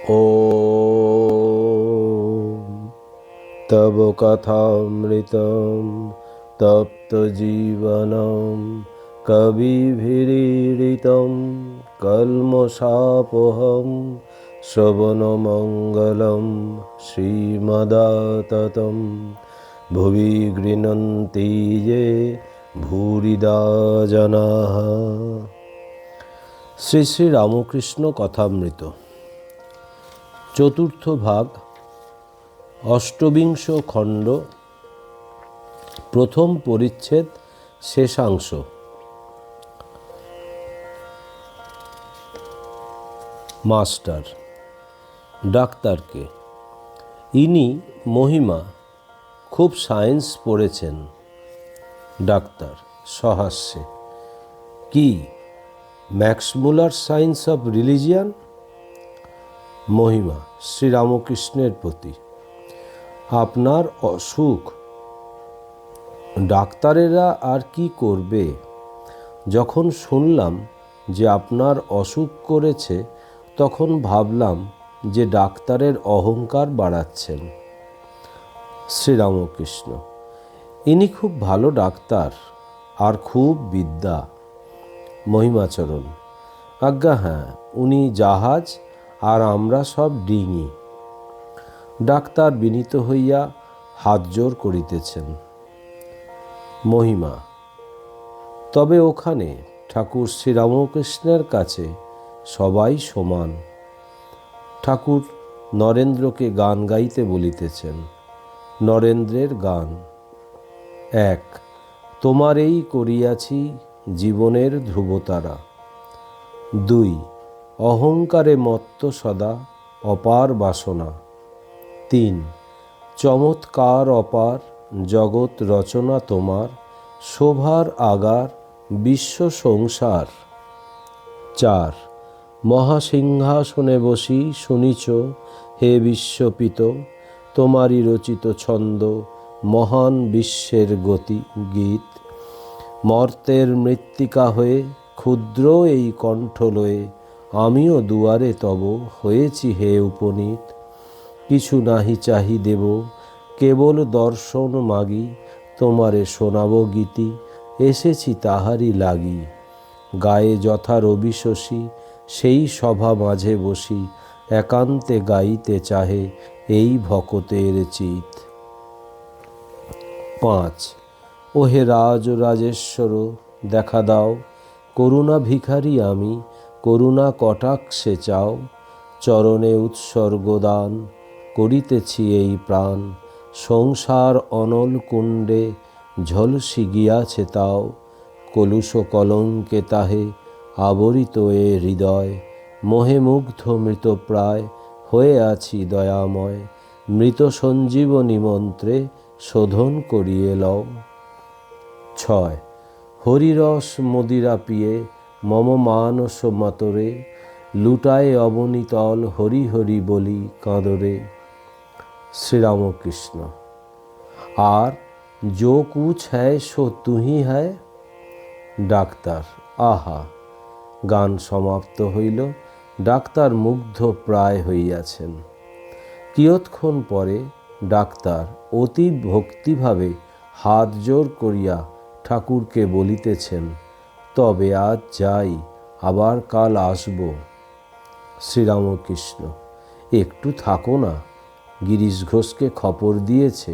ॐ तव कथामृतं तप्तजीवनं कविभिरीडितं कल्मषापहं श्रवणमङ्गलं श्रीमदाततं भुवि गृह्णन्ति ये भूरिदा जनाः। শ্রী শ্রী রামকৃষ্ণ কথামৃত চতুর্থ ভাগ, অষ্টবিংশ খণ্ড, প্রথম পরিচ্ছেদ, শেষাংশ। মাস্টার ডাক্তারকে, ইনি মহিমা, খুব সায়েন্স পড়েছেন। ডাক্তার সহাস্যে, কি ম্যাক্সমূলার সায়েন্স অফ রিলিজিয়ান? মহিমা শ্রীরামকৃষ্ণের প্রতি, আপনার অসুখ ডাক্তারেরা আর কি করবে? যখন শুনলাম যে আপনার অসুখ করেছে, তখন ভাবলাম যে ডাক্তারের অহংকার বাড়াচ্ছেন। শ্রীরামকৃষ্ণ, ইনি খুব ভালো ডাক্তার আর খুব বিদ্যা। মহিমাচরণ, আজ্ঞা হ্যাঁ, উনি জাহাজ আর আমরা সব ডিঙি। ডাক্তার বিনীত হইয়া হাত জোর করিতেছেন। মহিমা, তবে ওখানে ঠাকুর শ্রীরামকৃষ্ণের কাছে সবাই সমান। ঠাকুর নরেন্দ্রকে গান গাইতে বলিতেছেন। নরেন্দ্রের গান: এক, তোমারেই করিয়াছি জীবনের ধ্রুবতারা। দুই, অহংকারে মত্ত সদা অপার বাসনা। তিন, চমৎকার অপার জগৎ রচনা তোমার, শোভার আগার বিশ্ব সংসার। চার, মহাসিংহাসনে বসি শুনিছ হে বিশ্বপিত, তোমারই রচিত ছন্দ মহান বিশ্বের গতি গীত। মর্তের মৃত্তিকা হয়ে ক্ষুদ্র এই কণ্ঠ লয়ে, আমিও দুয়ারে তব হয়েছি হে উপনীত। কিছু নাহি চাহি দেব, কেবল দর্শন মাগি, তোমারে শোনাব গীতি, এসেছি তাহারি লাগি। গায়ে যথা রবি শশী, সেই সভা মাঝে বসি, একান্তে গাইতে চাহে এই ভকতের চিত। পাঁচ, ওহে রাজ রাজেশ্বর দেখা দাও, করুণা ভিখারি আমি, করুণা কটাক্ষে চাও। চরণে উৎসর্গ দান করিতেছি এই প্রাণ, সংসার অনল কুণ্ডে ঝলসি গিয়াছে তাও। কলুষ কলঙ্কে তাহে আবরিত এ হৃদয়, মোহে মুগ্ধ মৃতপ্রায় হয়ে আছি দয়াময়। মৃত সঞ্জীবনী মন্ত্রে শোধন করিয়ে লও। ছয়, হরিরস মদিরা পিয়ে মম মানস মাতরে, লুটায় অবনীতল হরি হরি বলি কাঁদরে। শ্রীরামকৃষ্ণ, আর जो कुछ है सो तू ही है। ডাক্তার, আহা! গান সমাপ্ত হইল। ডাক্তার মুগ্ধ প্রায় হইয়াছেন। কিয়ৎক্ষণ পরে ডাক্তার অতি ভক্তিভাবে হাত জোর করিয়া ঠাকুরকে বলিতেছেন, তবে আজ যাই, আবার কাল আসব। শ্রীরামকৃষ্ণ, একটু থাকো না, গিরিশ ঘোষকে খবর দিয়েছে।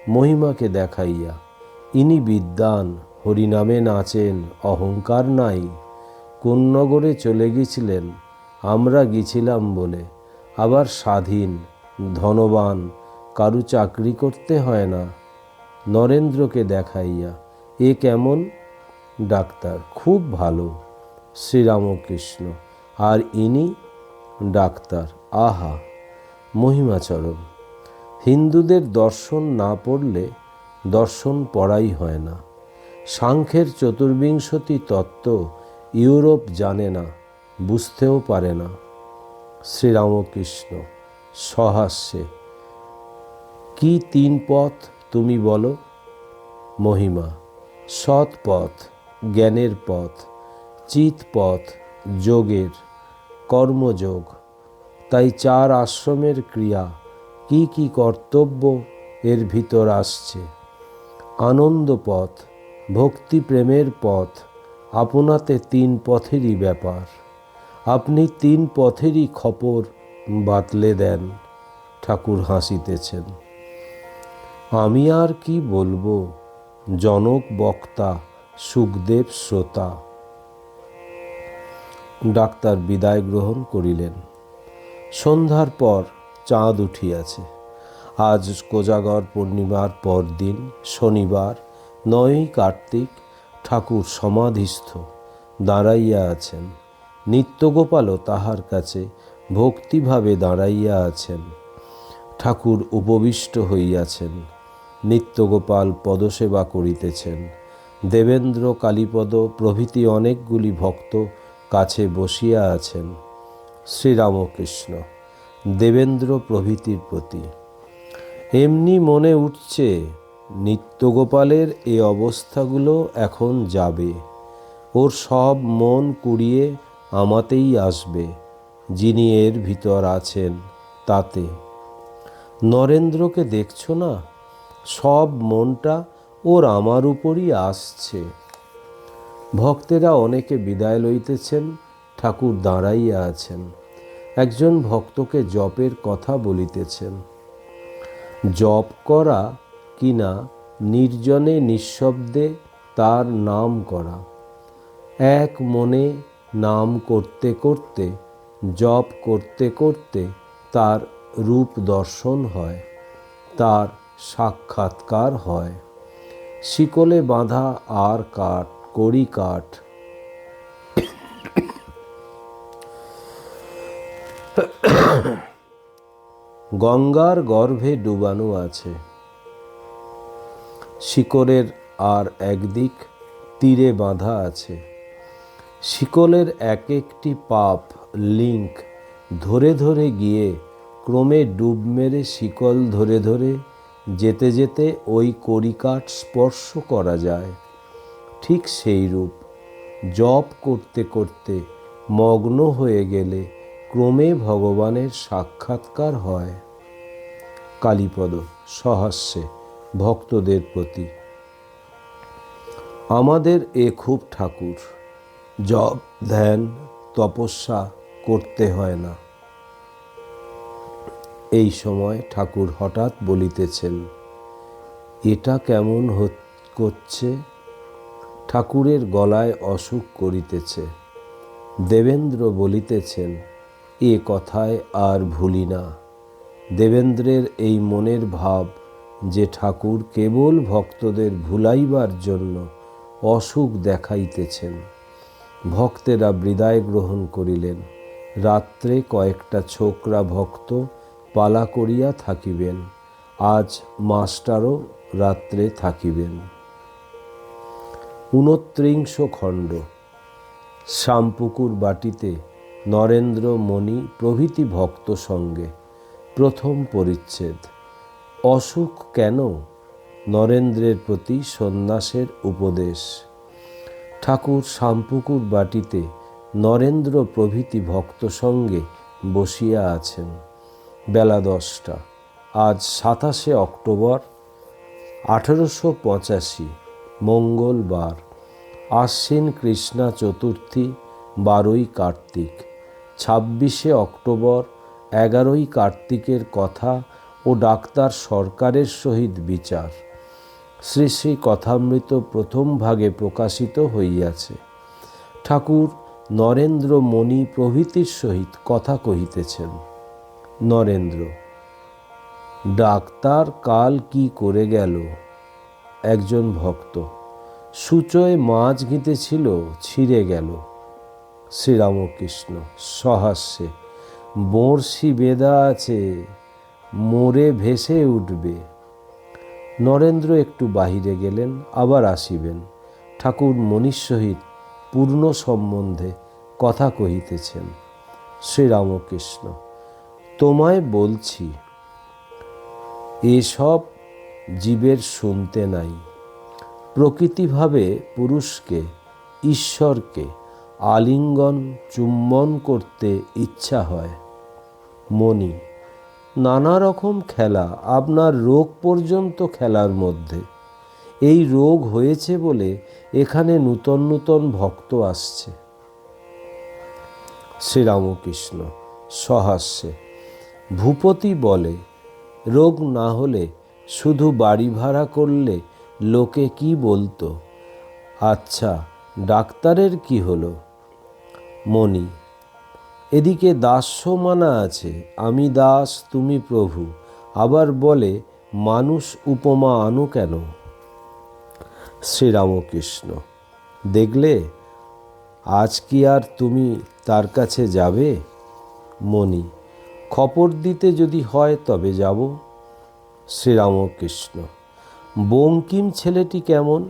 মহিমাকে দেখাইয়া, ইনি বিদ্বান, হরিনামে নাচেন, অহংকার নাই। কোন নগরে চলে গেছিলেন, আমরা গেছিলাম বলে। আবার স্বাধীন, ধনবান, কারু চাকরি করতে হয় না। নরেন্দ্রকে দেখাইয়া, এ কেমন? ডাক্তার, খুব ভালো। শ্রীরামকৃষ্ণ, আর ইনি? ডাক্তার, আহা! মহিমাচরণ, হিন্দুদের দর্শন না পড়লে দর্শন পড়াই হয় না। সাংখ্যের চতুর্বিংশতি তত্ত্ব ইউরোপ জানে না, বুঝতেও পারে না। শ্রীরামকৃষ্ণ সহাস্যে, কি তিন পথ তুমি বলো? মহিমা, সৎ পথ, জ্ঞানের পথ, চিৎ পথ, যোগের, কর্মযোগ, তাই 4 আশ্রমের ক্রিয়া কি কি কর্তব্য এর ভিতর আসছে। আনন্দ পথ, ভক্তি প্রেমের পথ, আপনাতে 3 পথেরই ব্যাপার। আপনি 3 পথেরই খপর বাতলে দেন। ঠাকুর হাসিতেছেন। আমি আর কি বলবো, জনক বক্তা, সুখদেব শ্রোতা। ডাক্তার বিদায় গ্রহণ করিলেন। সন্ধ্যার পর চাঁদ উঠিয়াছে। আজ কোজাগর পূর্ণিমার পর দিন, শনিবার, 9ই কার্তিক। ঠাকুর সমাধিস্থ দাঁড়াইয়া আছেন। নিত্যগোপালও তাহার কাছে ভক্তিভাবে দাঁড়াইয়া আছেন। ঠাকুর উপবিষ্ট হইয়াছেন। নিত্যগোপাল পদসেবা করিতেছেন। দেবেন্দ্র, কালীপদ প্রভৃতি অনেকগুলি ভক্ত কাছে বসিয়া আছেন। শ্রীরামকৃষ্ণ দেবেন্দ্র প্রভৃতির প্রতি। এমনি মনে উঠছে, নিত্যগোপালের এ অবস্থাগুলো এখন যাবে। ওর সব মন কুড়িয়ে আমাতেই আসবে, যিনি এর ভিতর আছেন তাতে। নরেন্দ্রকে দেখছো না? সব মনটা ওর আমার উপরই আসছে। ভক্তেরা অনেকে বিদায় লইতেছেন। ঠাকুর দাঁড়াইয়া আছেন। একজন ভক্তকে জপের কথা বলিতেছেন। জপ করা কিনা নির্জনে নিঃশব্দে তার নাম করা। এক মনে নাম করতে করতে, জপ করতে করতে তার রূপ দর্শন হয়, তার সাক্ষাৎকার হয়। শিকলে বাঁধা আর কাঠ, কড়ি কাঠ। গঙ্গার গর্ভে ডুবানো আছে। শিকলের আর একদিক তীরে বাঁধা আছে। শিকলের এক একটি পাপ লিঙ্ক ধরে ধরে গিয়ে ক্রমে ডুব মেরে শিকল ধরে ধরে যেতে যেতে ওই কড়িকাঠ স্পর্শ করা যায়। ঠিক সেই রূপ জপ করতে করতে মগ্ন হয়ে গেলে ক্রমে ভগবানের সাক্ষাৎকার হয়। কালীপদ সহাস্যে ভক্তদের প্রতি। আমাদের এ খুব ঠাকুর, জপ ধ্যান তপস্যা করতে হয় না। এই সময় ঠাকুর হঠাৎ বলিতেছেন, এটা কেমন করছে? ঠাকুরের গলায় অসুখ করিতেছে। দেবেন্দ্র বলিতেছেন, এ কথায় আর ভুলি না। দেবেন্দ্রের এই মনের ভাব যে ঠাকুর কেবল ভক্তদের ভুলাইবার জন্য অসুখ দেখাইতেছেন। ভক্তেরা বিদায় গ্রহণ করিলেন। রাত্রে কয়েকটা ছোকরা ভক্ত পালা করিয়া থাকিবেন। আজ মাস্টারও রাত্রে থাকিবেন। 29 খণ্ড। শ্যামপুকুর বাটিতে নরেন্দ্র, মণি প্রভৃতি ভক্ত সঙ্গে। প্রথম পরিচ্ছেদ। অসুখ কেন? নরেন্দ্রের প্রতি সন্ন্যাসের উপদেশ। ঠাকুর শ্যামপুকুর বাটিতে নরেন্দ্র প্রভৃতি ভক্ত সঙ্গে বসিয়া আছেন। বেলা 10টা। আজ 27শে অক্টোবর 1885, মঙ্গলবার। আশ্বিন কৃষ্ণা চতুর্থী, 12ই কার্তিক। 26শে অক্টোবর 11ই কার্তিকের কথা ও ডাক্তার সরকারের সহিত বিচার। শ্রী শ্রী কথামৃত প্রথম ভাগে প্রকাশিত হইয়াছে। ঠাকুর নরেন্দ্র, মণি প্রভৃতির সহিত কথা কহিতেছেন। নরেন্দ্র: ডাক্তার কাল কি করে গেল? একজন ভক্ত: সূচয়ে মাছ গিঁতেছিল, ছিঁড়ে গেল। শ্রীরামকৃষ্ণ সহাস্যে, বড়শি বেঁধা আছে, মরে ভেসে উঠবে। নরেন্দ্র একটু বাহিরে গেলেন, আবার আসিবেন। ঠাকুর মণির সহিত পূর্ণ সম্বন্ধে কথা কহিতেছেন। শ্রীরামকৃষ্ণ: তোমায় বলছি, এসব জীবের শুনতে নাই। প্রকৃতিভাবে পুরুষকে, ঈশ্বরকে আলিঙ্গন চুম্বন করতে ইচ্ছা হয়। মণি: নানা রকম খেলা, আপনার রোগ পর্যন্ত খেলার মধ্যে। এই রোগ হয়েছে বলে এখানে নূতন নূতন ভক্ত আসছে। শ্রীরামকৃষ্ণ সহাস্যে: ভূপতি বলে, রোগ না হলে শুধু বাড়ি ভাড়া করলে লোকে কি বলতো? আচ্ছা, ডাক্তারের কি হলো? মণি: এদিকে দাস্য মানা আছে, আমি দাস তুমি প্রভু, আবার বলে মানুষ উপমা আনো কেন? শ্রীরামকৃষ্ণ: দেখলে, আজ কি আর তুমি তার কাছে যাবে? মণি: খবর দিতে যদি হয় তবে যাব। শ্রীরামকৃষ্ণ: বঙ্কিম ছেলেটি কেমন?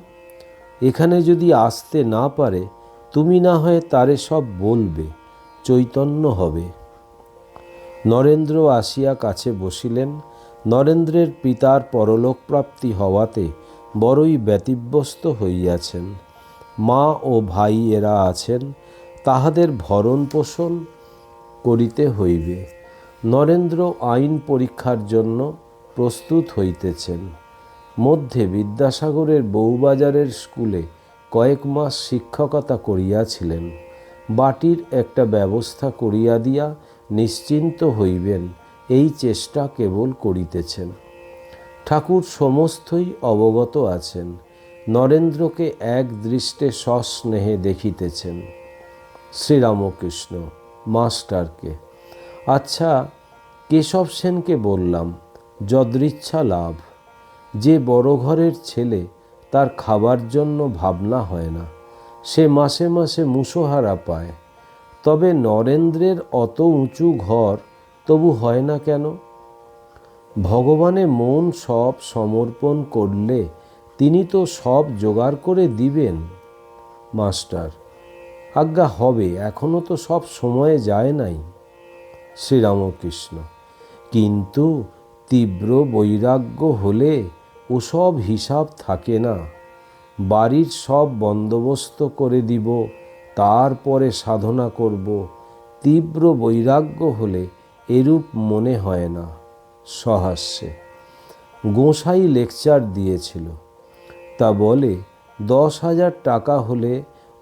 এখানে যদি আসতে না পারে তুমি না হয় তারে সব বলবে, চৈতন্য হবে। নরেন্দ্র আসিয়া কাছে বসিলেন। নরেন্দ্রের পিতার পরলোকপ্রাপ্তি হওয়াতে বড়ই ব্যতিব্যস্ত হইয়াছেন। মা ও ভাই এরা আছেন, তাহাদের ভরণ পোষণ করিতে হইবে। নরেন্দ্র আইন পরীক্ষার জন্য প্রস্তুত হইতেছেন। মধ্যে বিদ্যাসাগরের বউবাজারের স্কুলে কয়েক মাস শিক্ষকতা করিয়াছিলেন। বাটির একটা ব্যবস্থা করিয়া দিয়া নিশ্চিন্ত হইবেন, এই চেষ্টা কেবল করিতেছেন। ঠাকুর সমস্তই অবগত আছেন। নরেন্দ্রকে এক দৃষ্টে সস্নেহে দেখিতেছেন। শ্রীরামকৃষ্ণ মাস্টারকে: আচ্ছা, কেশব সেনকে বললাম, যদৃচ্ছা লাভ। যে বড় ঘরের ছেলে, তার খাবার জন্য ভাবনা হয় না, সে মাসে মাসে মুষোহারা পায়। তবে নরেন্দ্রের অত উঁচু ঘর, তবু হয় না কেন? ভগবানে মন সব সমর্পণ করলে তিনি তো সব জোগাড় করে দিবেন। মাস্টার: আজ্ঞা হবে, এখনো তো সব সময়ে যায় নাই। শ্রীরামকৃষ্ণ: কিন্তু তীব্র বৈরাগ্য হলে ওসব হিসাব থাকে না। বাড়ির সব বন্দোবস্ত করে দিব, তারপরে সাধনা করব। তীব্র বৈরাগ্য হলে এরূপ মনে হয় না। সহাস্যে: গোসাই লেকচার দিয়েছিল, তা বলে 10,000 টাকা হলে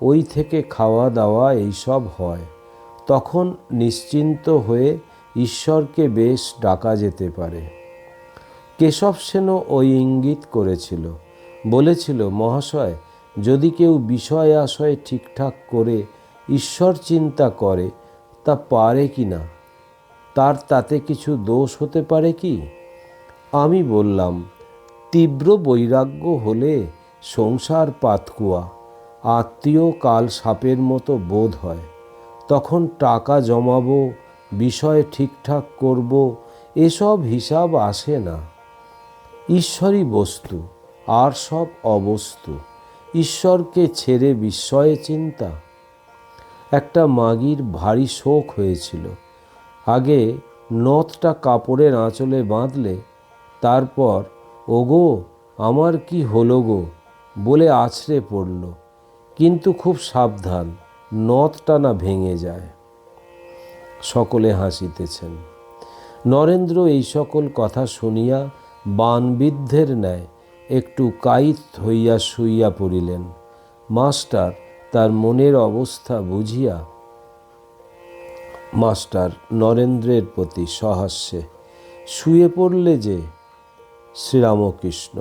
ওই থেকে খাওয়া দাওয়া এইসব হয়। তখন নিশ্চিন্ত হয়ে ঈশ্বরকে বেশ ডাকা যেতে পারে। কেশব সেনও ওই ইঙ্গিত করেছিল, বলেছিল, মহাশয়, যদি কেউ বিষয় আশয় ঠিকঠাক করে ঈশ্বর চিন্তা করে, তা পারে কি না, তাতে কিছু দোষ হতে পারে কি? আমি বললাম, তীব্র বৈরাগ্য হলে সংসার পাতকুয়া, আত্মীয় কাল সাপের মতো বোধ হয়। তখন টাকা জমাবো, বিষয় ঠিকঠাক করব, এসব হিসাব আসে না। ঈশ্বরই বস্তু, আর সব অবস্তু। ঈশ্বরকে ছেড়ে বিস্ময়ে চিন্তা। একটা মাগির ভারী শোক হয়েছিল। আগে নথটা কাপড়ের আঁচলে বাঁধলে, তারপর ওগো আমার কি হলো গো বলে আছড়ে পড়ল, কিন্তু খুব সাবধান, নথটা না ভেঙে যায়। সকলে হাসিতেছেন। নরেন্দ্র এই সকল কথা শুনিয়া বানবিদ্ধের ন্যায় একটু কায়িত হইয়া শুইয়া পড়িলেন। মাস্টার তার মনের অবস্থা বুঝিয়া নরেন্দ্রের প্রতি সহাস্যে: শুয়ে পড়লে যে? শ্রীরামকৃষ্ণ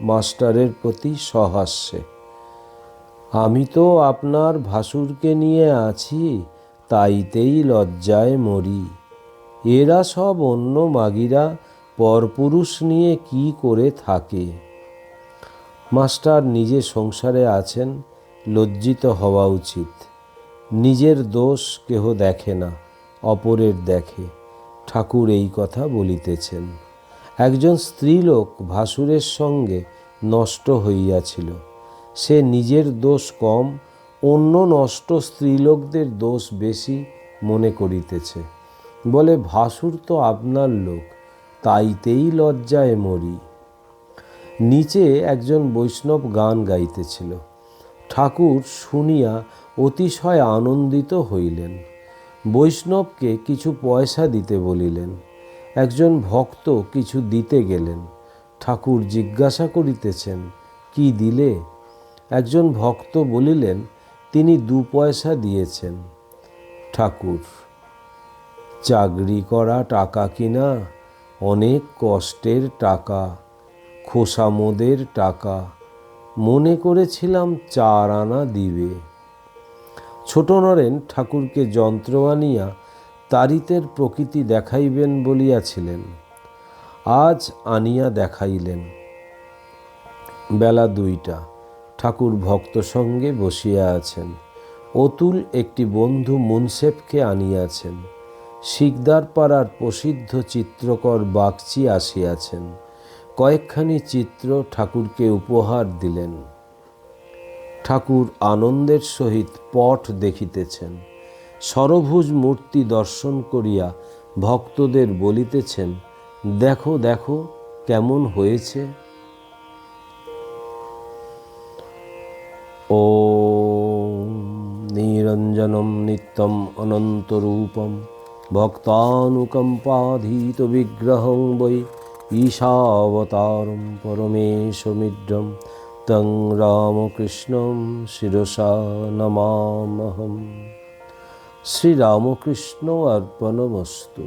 মাস্টারের প্রতি সহাস্যে: আমি তো আপনার ভাসুরকে নিয়ে আছি, তাইতেই লজ্জায় মরি। এরা সব অন্য মাগিরা পরপুরুষ নিয়ে কি করে থাকে। মাস্টার নিজে সংসারে আছেন, লজ্জিত হওয়া উচিত। নিজের দোষ কেহ দেখে না, অপরের দেখে। ঠাকুর এই কথা বলিতেছেন। একজন স্ত্রীলোক ভাসুরের সঙ্গে নষ্ট হইয়াছিল। সে নিজের দোষ কম, অন্য নষ্ট স্ত্রীলোকদের দোষ বেশি মনে করিতেছে। বলে, ভাসুর তো আপনার লোক, তাইতেই লজ্জায় মরি। নিচে একজন বৈষ্ণব গান গাইতেছিল। ঠাকুর শুনিয়া অতিশয় আনন্দিত হইলেন। বৈষ্ণবকে কিছু পয়সা দিতে বলিলেন। একজন ভক্ত কিছু দিতে গেলেন। ঠাকুর জিজ্ঞাসা করিতেছেন, কি দিলে? একজন ভক্ত বলিলেন, তিনি 2 পয়সা দিয়েছেন। ঠাকুর, চাকরি করা টাকা কিনা? অনেক কষ্টের টাকা, খোসামোদের টাকা, মনে করেছিলাম 4 আনা দিবে। ছোট নরেন ঠাকুরকে যন্ত্র আনিয়া তারিতের প্রকৃতি দেখাইবেন বলিয়াছিলেন। আজ আনিয়া দেখাইলেন। বেলা 2টা। ঠাকুর ভক্ত সঙ্গে বসিয়া আছেন। অতুল একটি বন্ধু মুন্সেফকে আনিয়াছেন। শিকদার পাড়ার প্রসিদ্ধ চিত্রকর বাগচি আসিয়াছেন। কয়েকখানি চিত্র ঠাকুরকে উপহার দিলেন। ঠাকুর আনন্দের সহিত পট দেখিতেছেন। সরভুজ মূর্তি দর্শন করিয়া ভক্তদের বলিতেছেন, দেখো দেখো কেমন হয়েছে। ওম নিরঞ্জনম নিত্যম অনন্তরূপম ভক্তানুকম্পাধীত বিগ্রহং বৈ ঈশাবতারম পরমেশমিড্রম তং রামকৃষ্ণম শিরসা নমামহম। শ্রীরামকৃষ্ণ অর্পণমস্তু।